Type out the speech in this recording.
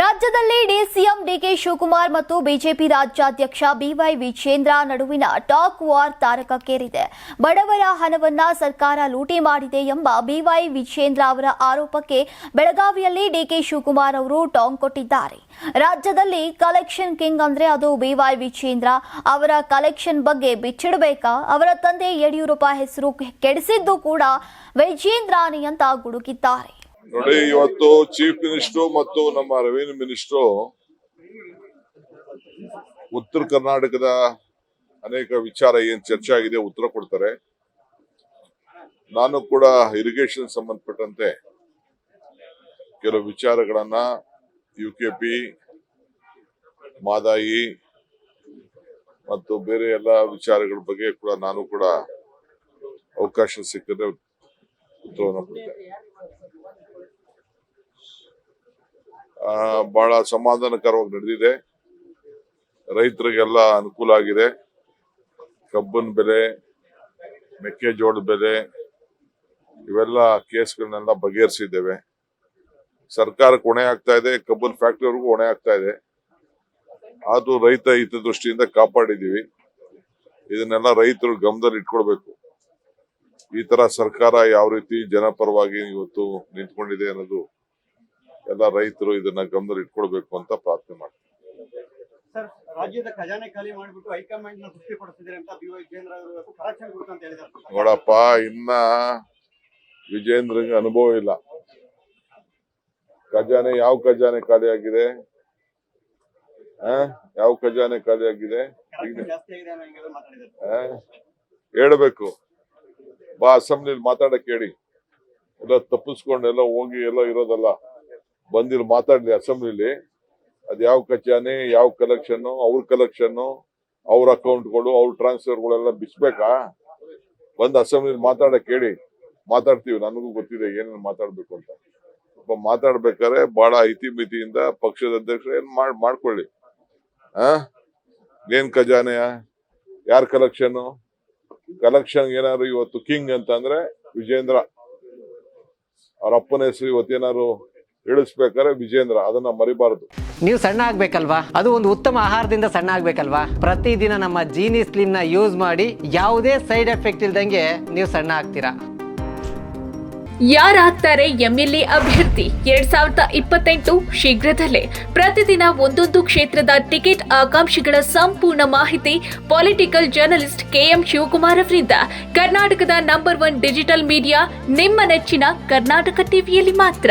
ರಾಜ್ಯದಲ್ಲಿ DCM DK Shivakumar ಮತ್ತು BJP ರಾಜ್ಯಾಧ್ಯಕ್ಷ ಬಿವೈ ವಿಜೇಂದ್ರ ನಡುವಿನ ಟಾಕ್ ವಾರ್ ತಾರಕಕ್ಕೇರಿದೆ. ಬಡವರ ಹಣವನ್ನ ಸರ್ಕಾರ ಲೂಟಿ ಮಾಡಿದೆ ಎಂಬ ಬಿವೈ ವಿಜೇಂದ್ರ ಅವರ ಆರೋಪಕ್ಕೆ ಬೆಳಗಾವಿಯಲ್ಲಿ ಡಿಕೆ ಶಿವಕುಮಾರ್ ಅವರು ಟಾಂಗ್ ಕೊಟ್ಟಿದ್ದಾರೆ. ರಾಜ್ಯದಲ್ಲಿ ಕಲೆಕ್ಷನ್ ಕಿಂಗ್ ಅಂದ್ರೆ ಅದು ಬಿವೈ ವಿಜೇಂದ್ರ. ಅವರ ಕಲೆಕ್ಷನ್ ಬಗ್ಗೆ ಬಿಚ್ಚಿಡಬೇಕಾ? ಅವರ ತಂದೆ ಯಡಿಯೂರಪ್ಪ ಹೆಸರು ಕೆಡಿಸಿದ್ದು ಕೂಡ ವಿಜೇಂದ್ರಾನಿ ಅಂತ ಗುಡುಗಿದ್ದಾರೆ. ನೋಡಿ, ಇವತ್ತು ಚೀಫ್ ಮಿನಿಸ್ಟರ್ ಮತ್ತು ನಮ್ಮ ರೆವಿನ್ಯೂ ಮಿನಿಸ್ಟರ್ ಉತ್ತರ ಕರ್ನಾಟಕದ ಅನೇಕ ವಿಚಾರ ಏನ್ ಚರ್ಚೆ ಆಗಿದೆ ಉತ್ತರ ಕೊಡ್ತಾರೆ. ನಾನು ಕೂಡ ಇರಿಗೇಷನ್ ಸಂಬಂಧಪಟ್ಟಂತೆ ಕೆಲವು ವಿಚಾರಗಳನ್ನ ಯುಕೆಪಿ, ಮಾದಾಯಿ ಮತ್ತು ಬೇರೆ ಎಲ್ಲ ವಿಚಾರಗಳ ಬಗ್ಗೆ ಕೂಡ ನಾನು ಕೂಡ ಅವಕಾಶ ಸಿಕ್ಕಿದ್ರೆ ಉತ್ತರವನ್ನು ಕೊಡ್ತೇನೆ. ಬಹಳ ಸಮಾಧಾನಕರವಾಗಿ ನಡೆದಿದೆ. ರೈತರಿಗೆಲ್ಲ ಅನುಕೂಲ ಆಗಿದೆ. ಕಬ್ಬಿನ ಬೆಲೆ, ಮೆಕ್ಕೆಜೋಳದ ಬೆಲೆ ಇವೆಲ್ಲ ಕೇಸ್ಗಳನ್ನೆಲ್ಲ ಬಗೆಹರಿಸಿದ್ದೇವೆ. ಸರ್ಕಾರಕ್ಕೆ ಹೊಣೆ ಆಗ್ತಾ ಇದೆ, ಕಬ್ಬಿನ ಫ್ಯಾಕ್ಟರಿವರೆಗೂ ಹೊಣೆ ಆಗ್ತಾ ಇದೆ. ಅದು ರೈತ ಹಿತದೃಷ್ಟಿಯಿಂದ ಕಾಪಾಡಿದೀವಿ. ಇದನ್ನೆಲ್ಲ ರೈತರು ಗಮನದಲ್ಲಿ ಇಟ್ಕೊಳ್ಬೇಕು. ಈ ತರ ಸರ್ಕಾರ ಯಾವ ರೀತಿ ಜನಪರವಾಗಿ ಇವತ್ತು ನಿಂತ್ಕೊಂಡಿದೆ ಅನ್ನೋದು ಎಲ್ಲ ರೈತರು ಇದನ್ನ ಗಮನದಲ್ಲಿ ಇಟ್ಕೊಳ್ಬೇಕು ಅಂತ ಪ್ರಾರ್ಥನೆ ಮಾಡ್ತಾರೆ. ಸರ್, ರಾಜ್ಯದ ಖಜಾನೆ ಖಾಲಿ ಮಾಡಿಬಿಟ್ಟು ಹೈಕಮಾಂಡ್ ನ ತೃಪ್ತಿಪಡಿಸಿದ್ರೆ ಅಂತ ಬಿವೈ ವಿಜೇಂದ್ರ ಅವರು ಕರೆಕ್ಷನ್ ಕೊಡ್ತು ಅಂತ ಹೇಳಿದ್ದಾರೆ. ನೋಡಪ್ಪ, ಇನ್ನ ವಿಜೇಂದ್ರಗೆ ಅನುಭವ ಇಲ್ಲ. ಖಜಾನೆ ಯಾವ ಖಜಾನೆ ಖಾಲಿ ಆಗಿದೆ? ಯಾವ ಖಜಾನೆ ಖಾಲಿ ಆಗಿದೆ? ಹೇಳ್ಬೇಕು. ಬಾ, ಅಸೆಂಬ್ಲಿಲಿ ಮಾತಾಡಕ್ ಹೇಳಿ. ಎಲ್ಲ ತಪ್ಪಿಸ್ಕೊಂಡು ಎಲ್ಲ ಹೋಗಿ ಎಲ್ಲ ಇರೋದಲ್ಲ. ಬಂದಿರು ಮಾತಾಡ್ಲಿ ಅಸೆಂಬ್ಲಿಲಿ. ಅದ್ ಯಾವ ಖಜಾನೆ, ಯಾವ ಕಲೆಕ್ಷನ್, ಅವ್ರ ಕಲೆಕ್ಷನ್, ಅವ್ರ ಅಕೌಂಟ್ಗಳು, ಅವ್ರ ಟ್ರಾನ್ಸ್ಫರ್ಗಳೆಲ್ಲ ಬಿಚ್ಬೇಕಾ? ಬಂದ್ ಅಸೆಂಬ್ಲಿಲಿ ಮಾತಾಡಕ್ ಹೇಳಿ. ಮಾತಾಡ್ತೀವಿ. ನನಗೂ ಗೊತ್ತಿದೆ ಏನೇನು ಮಾತಾಡ್ಬೇಕು ಅಂತ. ಮಾತಾಡ್ಬೇಕಾದ್ರೆ ಬಹಳ ಇತಿಮಿತಿಯಿಂದ ಪಕ್ಷದ ಅಧ್ಯಕ್ಷರು ಏನ್ ಮಾಡ್ಕೊಳ್ಳಿ. ಏನ್ ಖಜಾನೆಯ, ಯಾರ ಕಲೆಕ್ಷನ್ ಏನಾದ್ರು ಇವತ್ತು ಕಿಂಗ್ ಅಂತ ಅಂದ್ರೆ ವಿಜೇಂದ್ರ. ಅವ್ರ ಅಪ್ಪನ ಹೆಸರು ಇವತ್ತೇನಾದ್ರು ಇಳಿಸ್ಬೇಕಾದ್ರೆ ವಿಜೇಂದ್ರ, ಅದನ್ನ ಮರಿಬಾರದು. ನೀವು ಸಣ್ಣ ಆಗ್ಬೇಕಲ್ವಾ? ಅದು ಒಂದು ಉತ್ತಮ ಆಹಾರದಿಂದ ಸಣ್ಣ ಆಗ್ಬೇಕಲ್ವಾ? ಪ್ರತಿದಿನ ನಮ್ಮ ಜೀನಿ ಸ್ಲಿಮ್ ನ ಯೂಸ್ ಮಾಡಿ ಯಾವುದೇ ಸೈಡ್ ಎಫೆಕ್ಟ್ ಇಲ್ದಂಗೆ ನೀವು ಸಣ್ಣ ಆಗ್ತೀರಾ. ಯಾರಾಗ್ತಾರೆ ಎಂಎಲ್ಎ ಅಭ್ಯರ್ಥಿ 2028 ಶೀಘ್ರದಲ್ಲೇ. ಪ್ರತಿದಿನ ಒಂದೊಂದು ಕ್ಷೇತ್ರದ ಟಿಕೆಟ್ ಆಕಾಂಕ್ಷಿಗಳ ಸಂಪೂರ್ಣ ಮಾಹಿತಿ ಪೊಲಿಟಿಕಲ್ ಜರ್ನಲಿಸ್ಟ್ ಕೆಎಂ ಶಿವಕುಮಾರ್ ಅವರಿಂದ. ಕರ್ನಾಟಕದ ನಂಬರ್ 1 ಡಿಜಿಟಲ್ ಮೀಡಿಯಾ ನಿಮ್ಮ ನೆಚ್ಚಿನ ಕರ್ನಾಟಕ ಟಿವಿಯಲ್ಲಿ ಮಾತ್ರ.